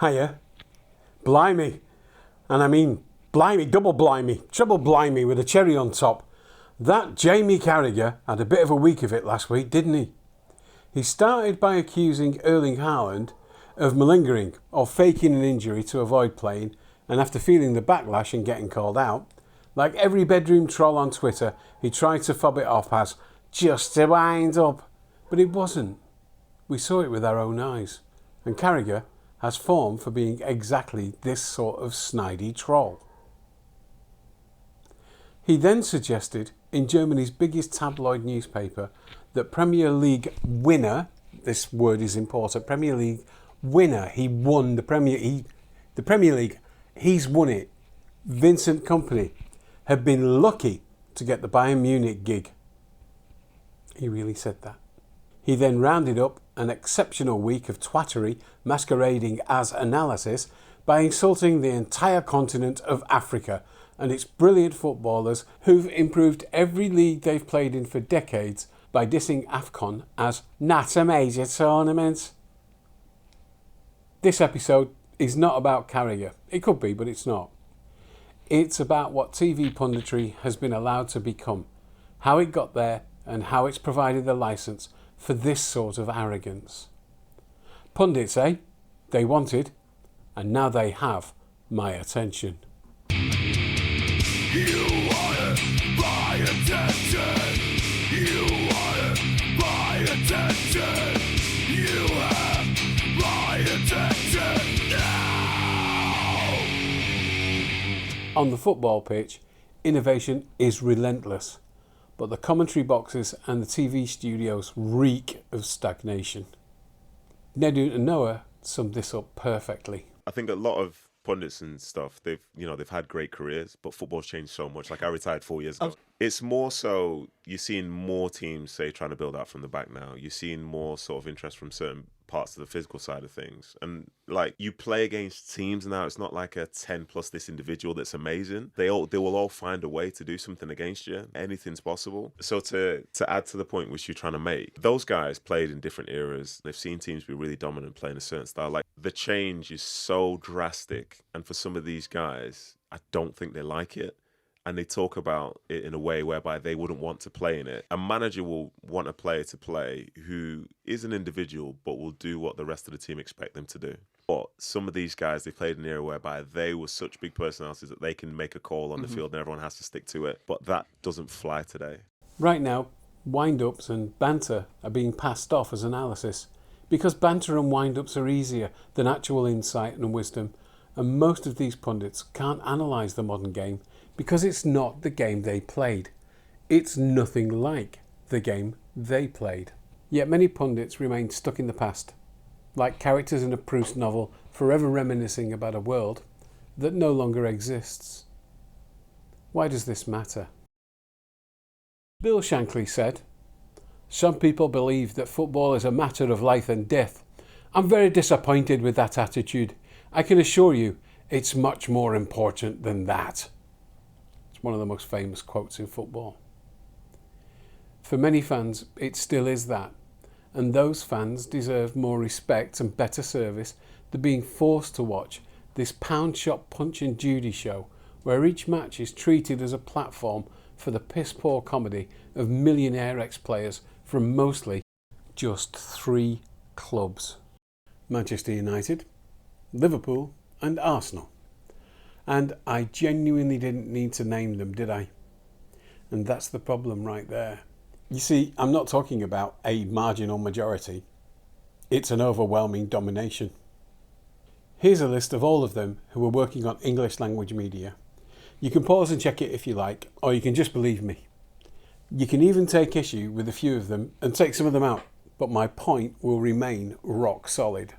Hiya. Blimey. And I mean, blimey, double blimey, triple blimey with a cherry on top. That Jamie Carragher had a bit of a week of it last week, didn't he? He started by accusing Erling Haaland of malingering or faking an injury to avoid playing, and after feeling the backlash and getting called out, like every bedroom troll on Twitter, he tried to fob it off as just to wind up. But it wasn't. We saw it with our own eyes. And Carragher has form for being exactly this sort of snidey troll. He then suggested in Germany's biggest tabloid newspaper that Premier League winner, this word is important, Premier League winner, he won the Premier League, he's won it, Vincent Kompany, had been lucky to get the Bayern Munich gig. He really said that. He then rounded up an exceptional week of twattery masquerading as analysis by insulting the entire continent of Africa and its brilliant footballers who've improved every league they've played in for decades by dissing AFCON as not a major tournament. This episode is not about Carragher. It could be, but it's not. It's about what TV punditry has been allowed to become, how it got there and how it's provided the licence for this sort of arrogance. Pundits, eh? They wanted, and now they have, my attention. You want my attention. You want my attention. You have my attention now. On the football pitch, innovation is relentless, but the commentary boxes and the TV studios reek of stagnation. Nedu and Noah summed this up perfectly. I think a lot of pundits and stuff, they've had great careers, but football's changed so much. Like, I retired 4 years ago. It's more so you're seeing more teams, say, trying to build out from the back now. You're seeing more sort of interest from certain parts of the physical side of things. And like, you play against teams now, it's not like a 10 plus this individual that's amazing. They will all find a way to do something against you. Anything's possible. So to add to the point which you're trying to make, those guys played in different eras. They've seen teams be really dominant playing a certain style. Like, the change is so drastic. And for some of these guys, I don't think they like it. And they talk about it in a way whereby they wouldn't want to play in it. A manager will want a player to play who is an individual, but will do what the rest of the team expect them to do. But some of these guys, they played in an era whereby they were such big personalities that they can make a call on the field and everyone has to stick to it. But that doesn't fly today. Right now, wind-ups and banter are being passed off as analysis because banter and wind-ups are easier than actual insight and wisdom. And most of these pundits can't analyse the modern game because it's not the game they played. It's nothing like the game they played. Yet many pundits remain stuck in the past, like characters in a Proust novel forever reminiscing about a world that no longer exists. Why does this matter? Bill Shankly said, "Some people believe that football is a matter of life and death. I'm very disappointed with that attitude. I can assure you it's much more important than that." It's one of the most famous quotes in football. For many fans, it still is that, and those fans deserve more respect and better service than being forced to watch this pound shop Punch and Judy show where each match is treated as a platform for the piss-poor comedy of millionaire ex-players from mostly just 3 clubs: Manchester United, Liverpool and Arsenal. And I genuinely didn't need to name them, did I? And that's the problem right there. You see, I'm not talking about a marginal majority. It's an overwhelming domination. Here's a list of all of them who are working on English language media. You can pause and check it if you like, or you can just believe me. You can even take issue with a few of them and take some of them out, but my point will remain rock solid.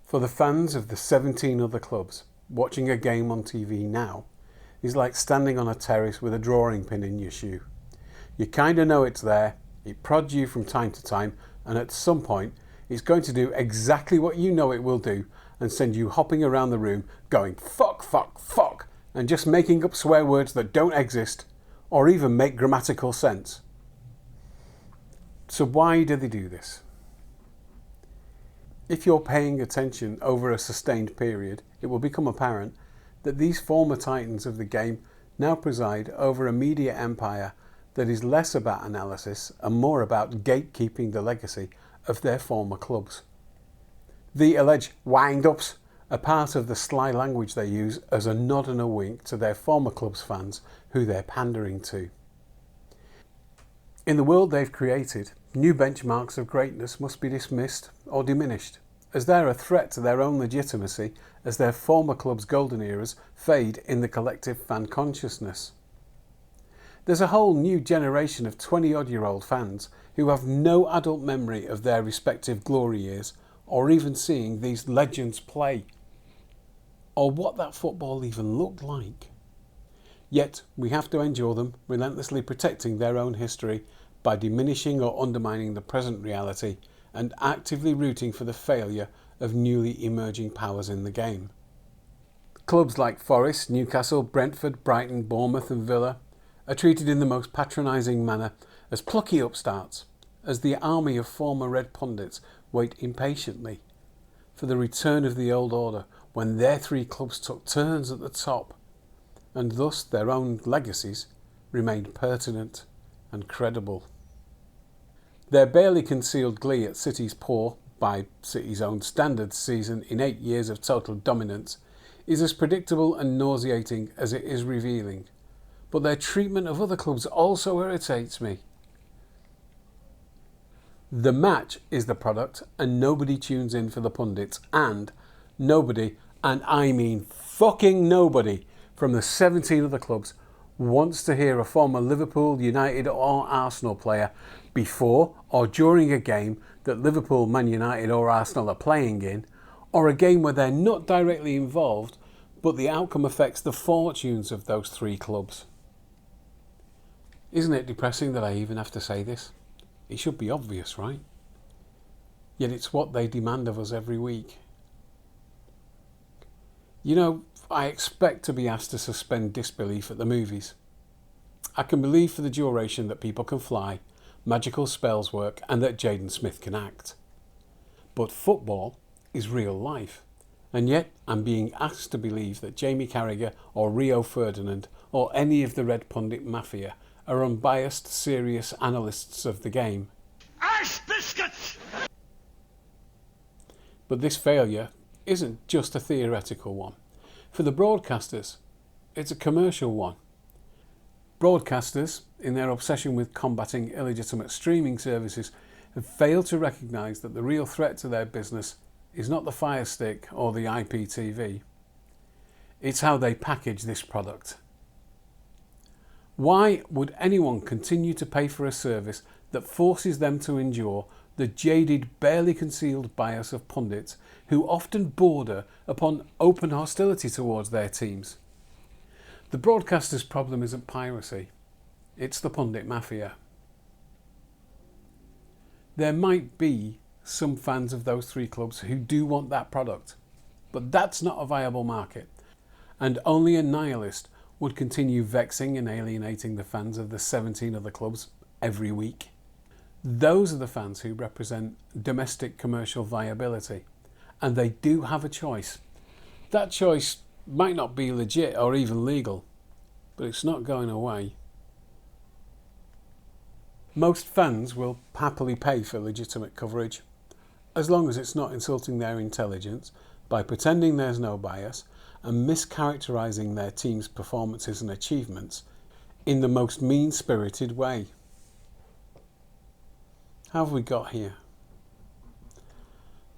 For the fans of the 17 other clubs, watching a game on TV now is like standing on a terrace with a drawing pin in your shoe. You kind of know it's there, it prods you from time to time, and at some point it's going to do exactly what you know it will do and send you hopping around the room going fuck, fuck, fuck, and just making up swear words that don't exist or even make grammatical sense. So why do they do this? If you're paying attention over a sustained period, it will become apparent that these former titans of the game now preside over a media empire that is less about analysis and more about gatekeeping the legacy of their former clubs. The alleged wind-ups are part of the sly language they use as a nod and a wink to their former club's fans who they're pandering to. In the world they've created, new benchmarks of greatness must be dismissed or diminished, as they're a threat to their own legitimacy as their former club's golden eras fade in the collective fan consciousness. There's a whole new generation of 20-odd-year-old fans who have no adult memory of their respective glory years or even seeing these legends play, or what that football even looked like. Yet we have to endure them, relentlessly protecting their own history by diminishing or undermining the present reality and actively rooting for the failure of newly emerging powers in the game. Clubs like Forest, Newcastle, Brentford, Brighton, Bournemouth and Villa are treated in the most patronising manner as plucky upstarts, as the army of former Red Pundits wait impatiently for the return of the old order when their three clubs took turns at the top, and thus their own legacies remained pertinent and credible. Their barely concealed glee at City's poor, by City's own standards, season in 8 years of total dominance is as predictable and nauseating as it is revealing, but their treatment of other clubs also irritates me. The match is the product and nobody tunes in for the pundits, and nobody, and I mean fucking nobody, from the 17 other clubs wants to hear a former Liverpool, United or Arsenal player before or during a game that Liverpool, Man United or Arsenal are playing in, or a game where they're not directly involved but the outcome affects the fortunes of those three clubs. Isn't it depressing that I even have to say this? It should be obvious, right? Yet it's what they demand of us every week. You know, I expect to be asked to suspend disbelief at the movies. I can believe for the duration that people can fly, magical spells work, and that Jaden Smith can act. But football is real life, and yet I'm being asked to believe that Jamie Carragher or Rio Ferdinand or any of the Red Pundit Mafia are unbiased, serious analysts of the game. Ice biscuits! But this failure isn't just a theoretical one. For the broadcasters, it's a commercial one. Broadcasters, in their obsession with combating illegitimate streaming services, have failed to recognise that the real threat to their business is not the Fire Stick or the IPTV. It's how they package this product. Why would anyone continue to pay for a service that forces them to endure the jaded, barely concealed bias of pundits who often border upon open hostility towards their teams? The broadcaster's problem isn't piracy, it's the pundit mafia. There might be some fans of those three clubs who do want that product, but that's not a viable market, and only a nihilist would continue vexing and alienating the fans of the 17 other clubs every week. Those are the fans who represent domestic commercial viability, and they do have a choice. That choice might not be legit or even legal, but it's not going away. Most fans will happily pay for legitimate coverage, as long as it's not insulting their intelligence by pretending there's no bias and mischaracterising their team's performances and achievements in the most mean-spirited way. How have we got here?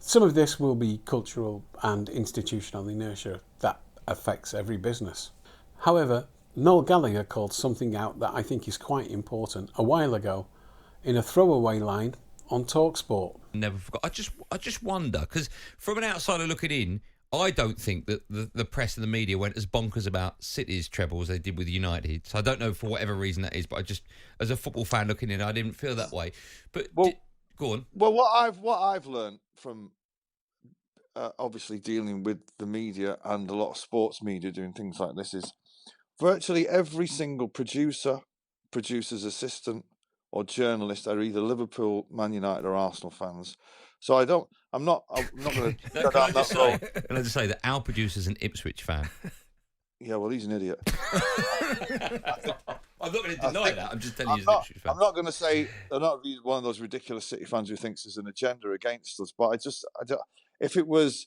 Some of this will be cultural and institutional inertia that affects every business. However, Noel Gallagher called something out that I think is quite important a while ago in a throwaway line on TalkSport. Never forgot. I just wonder, because from an outsider looking in, I don't think that the press and the media went as bonkers about City's treble as they did with United. So I don't know for whatever reason that is, but I just, as a football fan looking in, I didn't feel that way. But go on. Well, what I've learned from obviously dealing with the media and a lot of sports media doing things like this is virtually every single producer, producer's assistant, or journalist are either Liverpool, Man United, or Arsenal fans. So I don't I'm not going to No, go down that road. Can I just say that our producer's an Ipswich fan? Yeah, well, he's an idiot. I'm not going to deny that. I'm just telling you he's an Ipswich fan. I'm not going to say I'm not one of those ridiculous City fans who thinks there's an agenda against us. But if it was,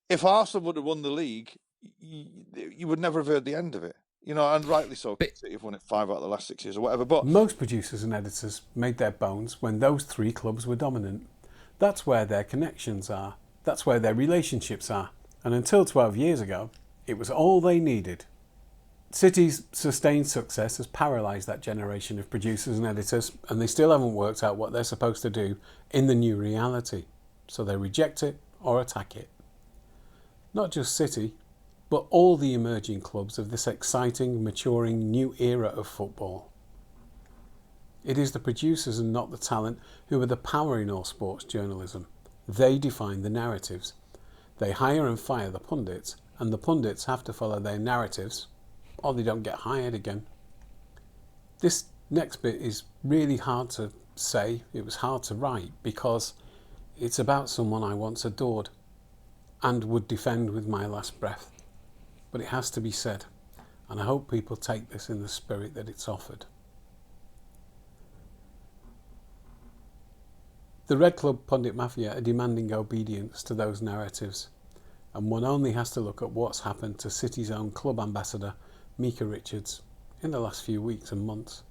if Arsenal would have won the league, you would never have heard the end of it. And rightly so. City have won it 5 out of the last 6 years or whatever. But most producers and editors made their bones when those 3 clubs were dominant. That's where their connections are. That's where their relationships are. And until 12 years ago, it was all they needed. City's sustained success has paralysed that generation of producers and editors, and they still haven't worked out what they're supposed to do in the new reality. So they reject it or attack it. Not just City, but all the emerging clubs of this exciting, maturing new era of football. It is the producers and not the talent who are the power in all sports journalism. They define the narratives. They hire and fire the pundits, and the pundits have to follow their narratives, or they don't get hired again. This next bit is really hard to say. It was hard to write because it's about someone I once adored and would defend with my last breath. But it has to be said, and I hope people take this in the spirit that it's offered. The Red Club Pundit Mafia are demanding obedience to those narratives, and one only has to look at what's happened to City's own club ambassador, Micah Richards, in the last few weeks and months.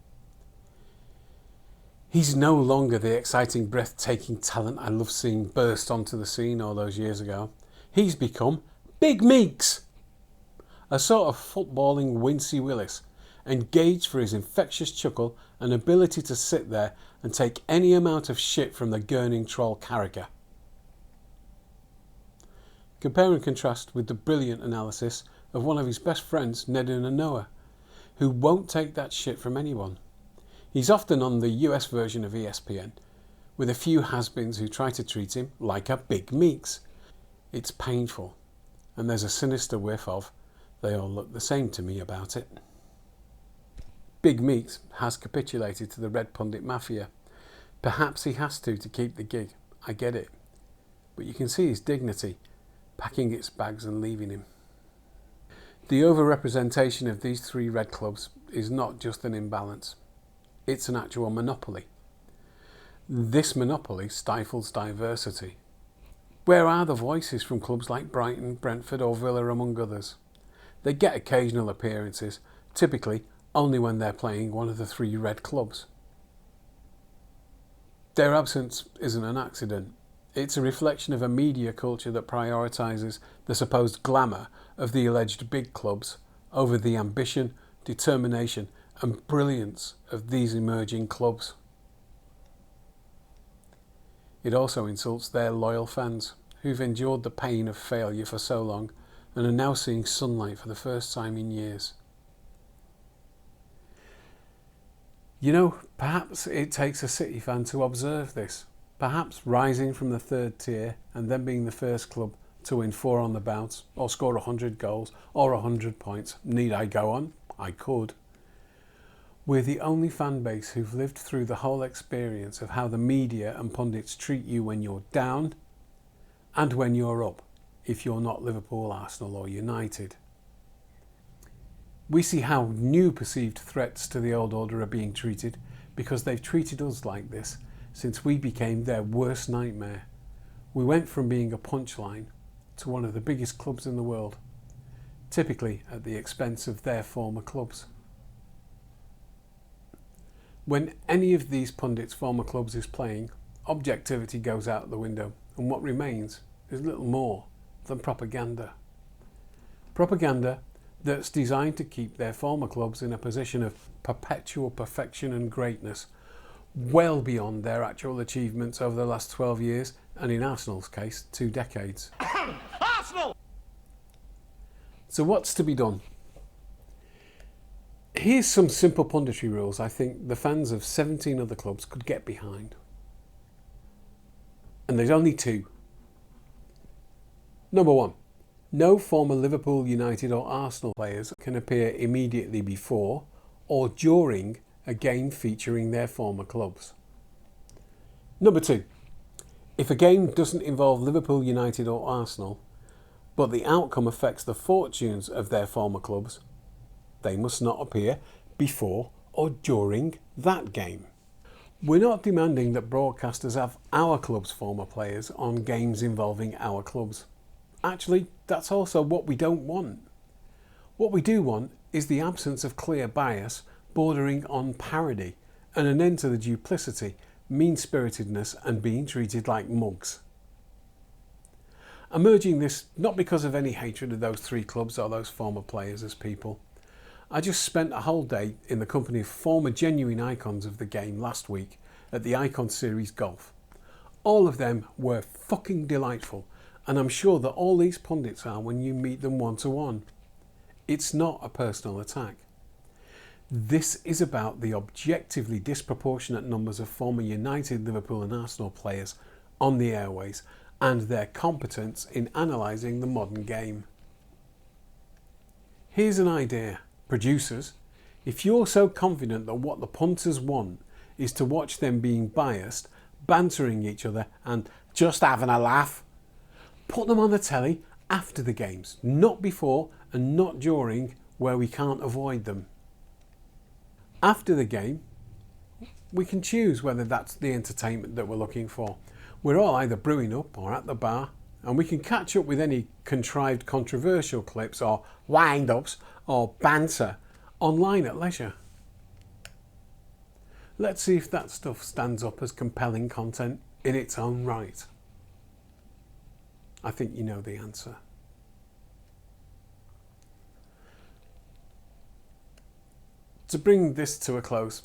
He's no longer the exciting, breathtaking talent I loved seeing burst onto the scene all those years ago. He's become Big Meeks, a sort of footballing Wincy Willis, engaged for his infectious chuckle and ability to sit there and take any amount of shit from the gurning troll Carragher. Compare and contrast with the brilliant analysis of one of his best friends, Nedun Noah, who won't take that shit from anyone. He's often on the US version of ESPN, with a few has-beens who try to treat him like a Big Meeks. It's painful, and there's a sinister whiff of, they all look the same to me about it. Big Meeks has capitulated to the Red Pundit Mafia. Perhaps he has to keep the gig, I get it. But you can see his dignity, packing its bags and leaving him. The overrepresentation of these 3 red clubs is not just an imbalance, it's an actual monopoly. This monopoly stifles diversity. Where are the voices from clubs like Brighton, Brentford or Villa among others? They get occasional appearances, typically only when they're playing one of the 3 red clubs. Their absence isn't an accident. It's a reflection of a media culture that prioritises the supposed glamour of the alleged big clubs over the ambition, determination and brilliance of these emerging clubs. It also insults their loyal fans, who've endured the pain of failure for so long and are now seeing sunlight for the first time in years. Perhaps it takes a City fan to observe this. Perhaps rising from the 3rd tier and then being the first club to win 4 on the bounce, or score 100 goals, or 100 points. Need I go on? I could. We're the only fan base who've lived through the whole experience of how the media and pundits treat you when you're down and when you're up, if you're not Liverpool, Arsenal or United. We see how new perceived threats to the old order are being treated because they've treated us like this since we became their worst nightmare. We went from being a punchline to one of the biggest clubs in the world, typically at the expense of their former clubs. When any of these pundits' former clubs is playing, objectivity goes out the window, and what remains is little more than propaganda. Propaganda that's designed to keep their former clubs in a position of perpetual perfection and greatness, well beyond their actual achievements over the last 12 years, and in Arsenal's case, 2 decades. Arsenal! So what's to be done? Here's some simple punditry rules I think the fans of 17 other clubs could get behind. And there's only 2. Number 1. No former Liverpool, United or Arsenal players can appear immediately before or during a game featuring their former clubs. Number 2. If a game doesn't involve Liverpool, United or Arsenal, but the outcome affects the fortunes of their former clubs, they must not appear before or during that game. We're not demanding that broadcasters have our club's former players on games involving our clubs. Actually, that's also what we don't want. What we do want is the absence of clear bias bordering on parody and an end to the duplicity, mean-spiritedness and being treated like mugs. I'm urging this not because of any hatred of those three clubs or those former players as people. I just spent a whole day in the company of former genuine icons of the game last week at the Icon Series Golf. All of them were fucking delightful, and I'm sure that all these pundits are when you meet them one-to-one. It's not a personal attack. This is about the objectively disproportionate numbers of former United, Liverpool and Arsenal players on the airways and their competence in analysing the modern game. Here's an idea. Producers, if you're so confident that what the punters want is to watch them being biased, bantering each other and just having a laugh, put them on the telly after the games, not before and not during, where we can't avoid them. After the game, we can choose whether that's the entertainment that we're looking for. We're all either brewing up or at the bar, and we can catch up with any contrived controversial clips or wind-ups or banter online at leisure. Let's see if that stuff stands up as compelling content in its own right. I think you know the answer. To bring this to a close,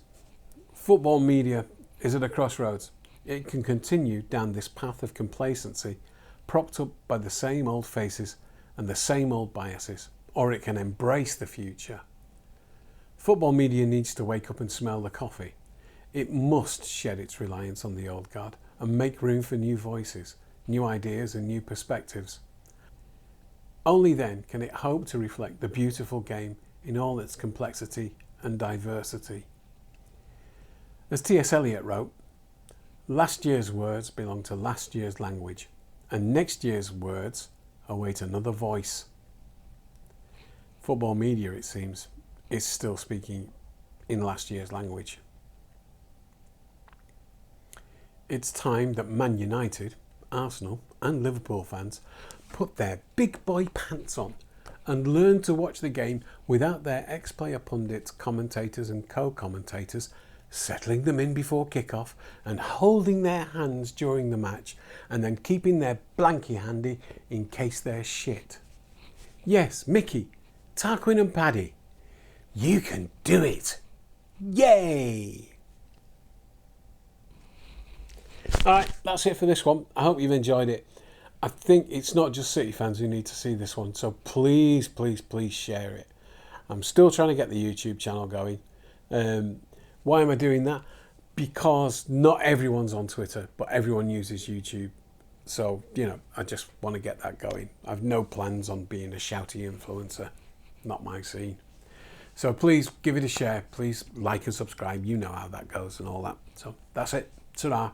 football media is at a crossroads. It can continue down this path of complacency, propped up by the same old faces and the same old biases, or it can embrace the future. Football media needs to wake up and smell the coffee. It must shed its reliance on the old guard and make room for new voices, new ideas and new perspectives. Only then can it hope to reflect the beautiful game in all its complexity and diversity. As T.S. Eliot wrote, last year's words belong to last year's language, and next year's words await another voice. Football media, it seems, is still speaking in last year's language. It's time that Man United, Arsenal and Liverpool fans put their big boy pants on and learn to watch the game without their ex-player pundits, commentators and co-commentators settling them in before kick-off and holding their hands during the match and then keeping their blankie handy in case they're shit. Yes, Mickey, Tarquin and Paddy, you can do it! Yay! Alright, that's it for this one. I hope you've enjoyed it. I think it's not just City fans who need to see this one, so please, please, please share it. I'm still trying to get the YouTube channel going. Why am I doing that? Because not everyone's on Twitter, but everyone uses YouTube. So, you know, I just want to get that going. I've no plans on being a shouty influencer. Not my scene. So please give it a share. Please like and subscribe. You know how that goes and all that. So that's it. Ta-ra.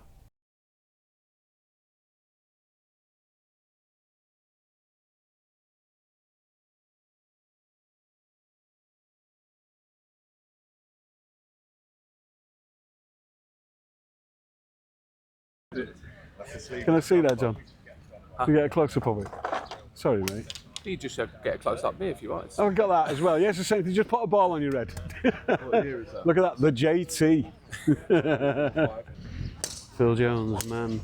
Can I see that, John? Can you get a close-up of it? Sorry, mate. You just get a close-up me if you want. Oh, I've got that as well. Yes, the same thing. Just put a ball on your head. What year is that? Look at that, the JT. Phil Jones, man.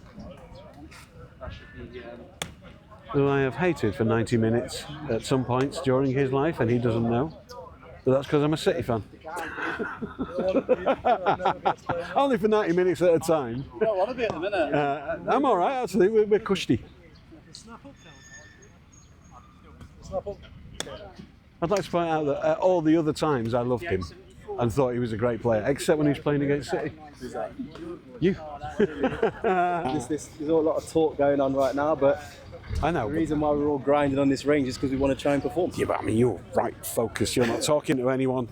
Who I have hated for 90 minutes at some points during his life, and he doesn't know. But that's because I'm a City fan. Only for 90 minutes at a time. You don't want to be at the minute. I'm all right, actually. We're cushy. I'd like to point out that at all the other times I loved him and thought he was a great player, except when he was playing against City. Who's that? You. There's a lot of talk going on right now, but I know. the reason why we're all grinding on this range is because we want to try and perform. Yeah, but I mean, you're right focused. You're not talking to anyone,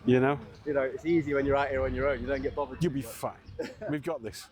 you know? You know, it's easy when you're out here on your own. You don't get bothered. You'll be fine. We've got this.